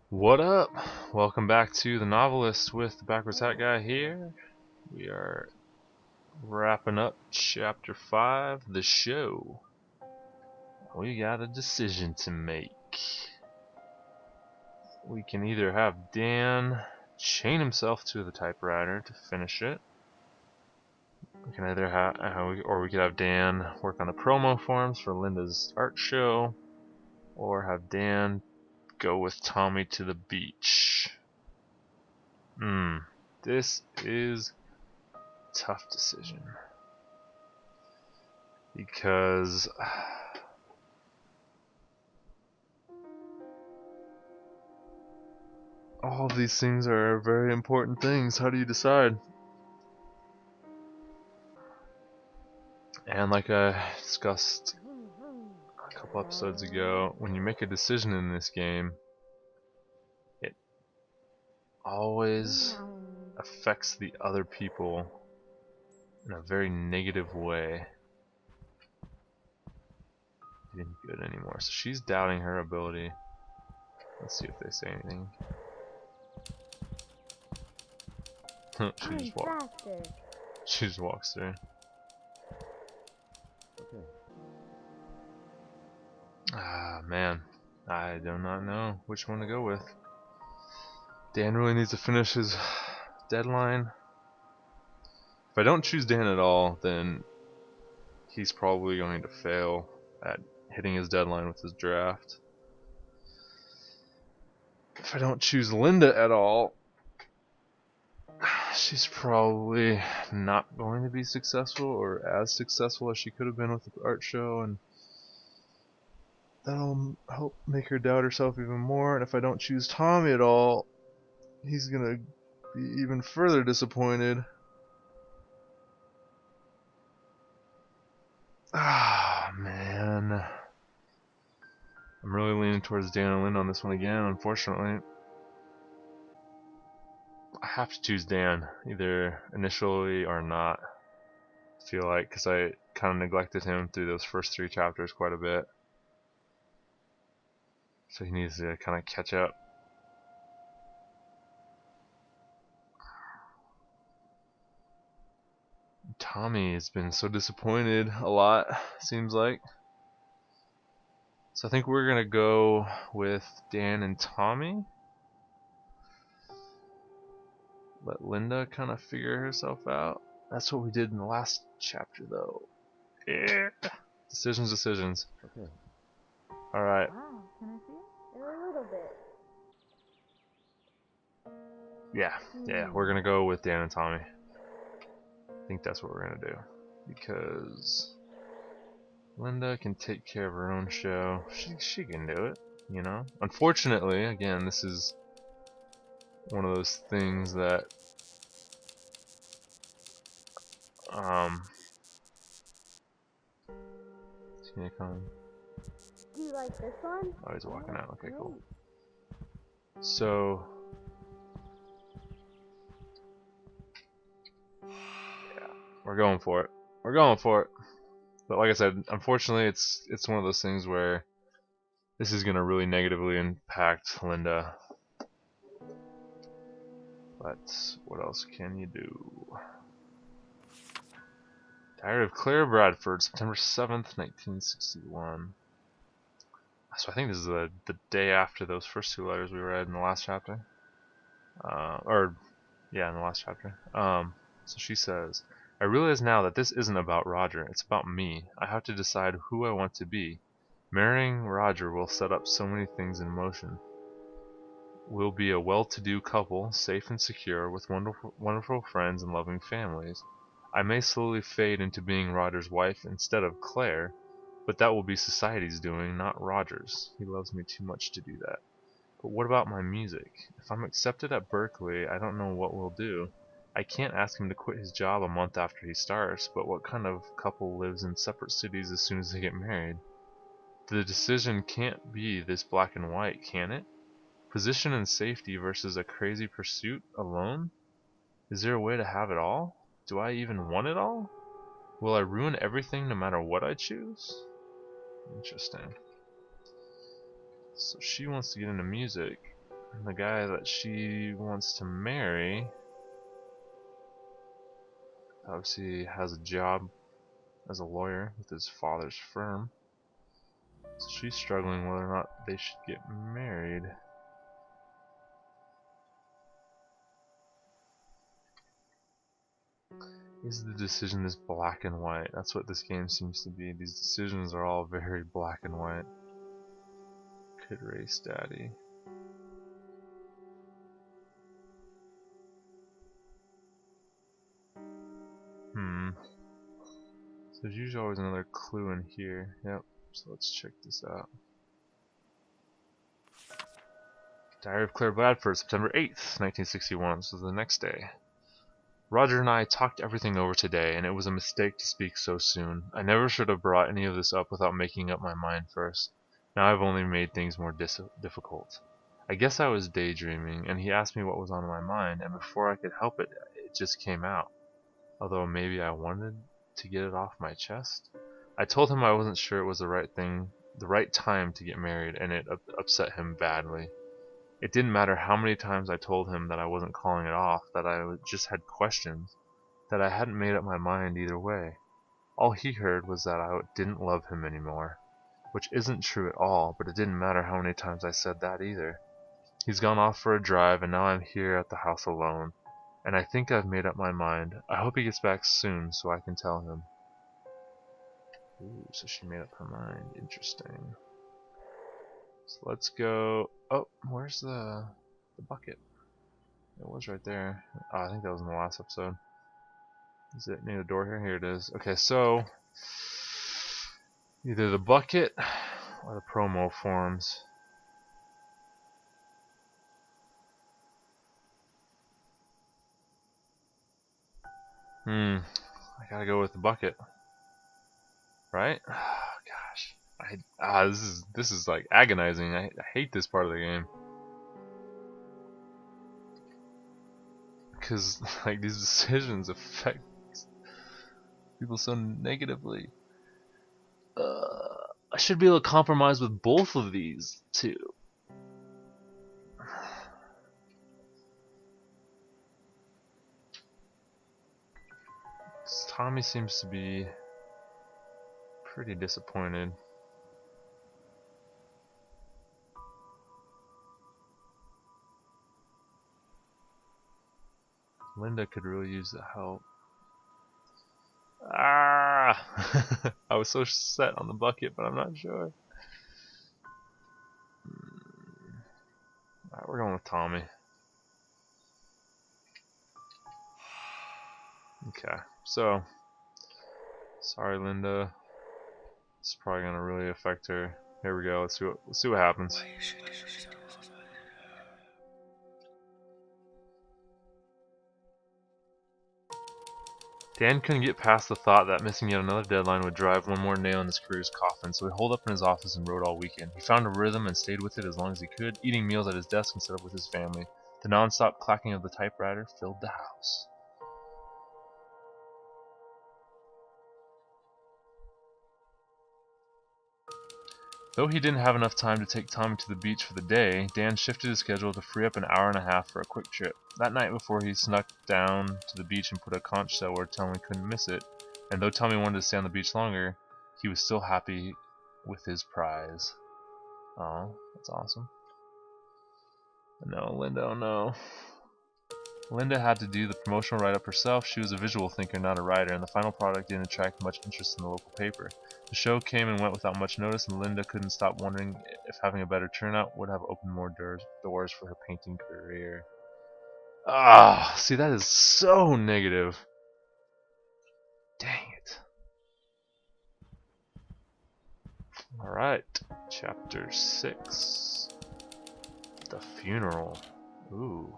What up? Welcome back to the Novelist with the Backwards Hat Guy here. We are wrapping up Chapter 5, the show. We got a decision to make. We can either have Dan chain himself to the typewriter to finish it. We can either or we could have Dan work on the promo forms for Linda's art show, or have Dan go with Tommy to the beach. This is a tough decision because all of these things are very important things. How do you decide? And like I discussed a couple episodes ago, when you make a decision in this game, it always affects the other people in a very negative way. It isn't good anymore. So she's doubting her ability. Let's see if they say anything. She just walks through. Okay. Ah, man. I do not know which one to go with. Dan really needs to finish his deadline. If I don't choose Dan at all, then he's probably going to fail at hitting his deadline with his draft. If I don't choose Linda at all, she's probably not going to be successful or as successful as she could have been with the art show, and that'll help make her doubt herself even more. And if I don't choose Tommy at all, he's gonna be even further disappointed. Ah, man. I'm really leaning towards Dan and Linda on this one again, unfortunately. I have to choose Dan, either initially or not. I feel like, because I kind of neglected him through those first 3 chapters quite a bit. So he needs to kind of catch up. Tommy has been so disappointed a lot, seems like. So I think we're going to go with Dan and Tommy. Let Linda kind of figure herself out. That's what we did in the last chapter, though. Yeah. Decisions. Okay. Alright. Wow, can I see it? A little bit. Yeah, we're gonna go with Dan and Tommy. I think that's what we're gonna do. Because Linda can take care of her own show. She can do it, you know? Unfortunately, again, this is one of those things that is he gonna come? Do you like this one? Oh, he's walking out. Okay, cool. Great. So yeah, we're going for it. But like I said, unfortunately, it's one of those things where this is gonna really negatively impact Linda. But what else can you do? Diary of Claire Bradford, September 7th, 1961. So I think this is the day after those first 2 letters we read in the last chapter. In the last chapter. So she says, I realize now that this isn't about Roger, it's about me. I have to decide who I want to be. Marrying Roger will set up so many things in motion. We'll be a well-to-do couple, safe and secure, with wonderful friends and loving families. I may slowly fade into being Roger's wife instead of Claire, but that will be society's doing, not Roger's. He loves me too much to do that. But what about my music? If I'm accepted at Berkeley, I don't know what we'll do. I can't ask him to quit his job a month after he starts, but what kind of couple lives in separate cities as soon as they get married? The decision can't be this black and white, can it? Position and safety versus a crazy pursuit alone? Is there a way to have it all? Do I even want it all? Will I ruin everything no matter what I choose? Interesting. So she wants to get into music. And the guy that she wants to marry obviously has a job as a lawyer with his father's firm. So she's struggling whether or not they should get married. Is the decision this black and white? That's what this game seems to be. These decisions are all very black and white. Could race daddy. So there's usually always another clue in here. Yep. So let's check this out. Diary of Claire Bradford, September 8th, 1961. So the next day. Roger and I talked everything over today, and it was a mistake to speak so soon. I never should have brought any of this up without making up my mind first. Now I've only made things more difficult. I guess I was daydreaming, and he asked me what was on my mind, and before I could help it, it just came out. Although maybe I wanted to get it off my chest. I told him I wasn't sure it was the right time to get married, and it upset him badly. It didn't matter how many times I told him that I wasn't calling it off, that I just had questions, that I hadn't made up my mind either way. All he heard was that I didn't love him anymore, which isn't true at all, but it didn't matter how many times I said that either. He's gone off for a drive, and now I'm here at the house alone. And I think I've made up my mind. I hope he gets back soon so I can tell him. Ooh, so she made up her mind. Interesting. So let's go. Oh, where's the bucket? It was right there. Oh, I think that was in the last episode. Is it near the door here? Here it is. Okay, so either the bucket or the promo forms. I gotta go with the bucket, right? Oh, gosh, this is like agonizing. I hate this part of the game because like these decisions affect people so negatively. I should be able to compromise with both of these two. Tommy seems to be pretty disappointed. Linda could really use the help. Ah! I was so set on the bucket, but I'm not sure. Alright, we're going with Tommy. Okay, so sorry, Linda. It's probably gonna really affect her. Here we go. Let's see what happens. Dan couldn't get past the thought that missing yet another deadline would drive one more nail in his career's coffin, so he holed up in his office and wrote all weekend. He found a rhythm and stayed with it as long as he could, eating meals at his desk instead of with his family. The non-stop clacking of the typewriter filled the house. Though he didn't have enough time to take Tommy to the beach for the day, Dan shifted his schedule to free up an hour and a half for a quick trip. That night before he snuck down to the beach and put a conch shell where Tommy couldn't miss it, and though Tommy wanted to stay on the beach longer, he was still happy with his prize. Oh, that's awesome. No, Linda, oh no. Linda had to do the promotional write-up herself. She was a visual thinker, not a writer, and the final product didn't attract much interest in the local paper. The show came and went without much notice, and Linda couldn't stop wondering if having a better turnout would have opened more doors for her painting career. Ah, see, that is so negative. Dang it. Alright, chapter 6. The funeral. Ooh.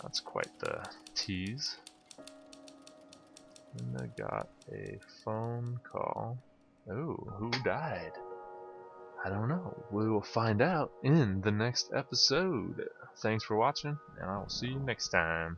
That's quite the tease. Linda got a phone call. Oh, who died? I don't know. We will find out in the next episode. Thanks for watching, and I will see you next time.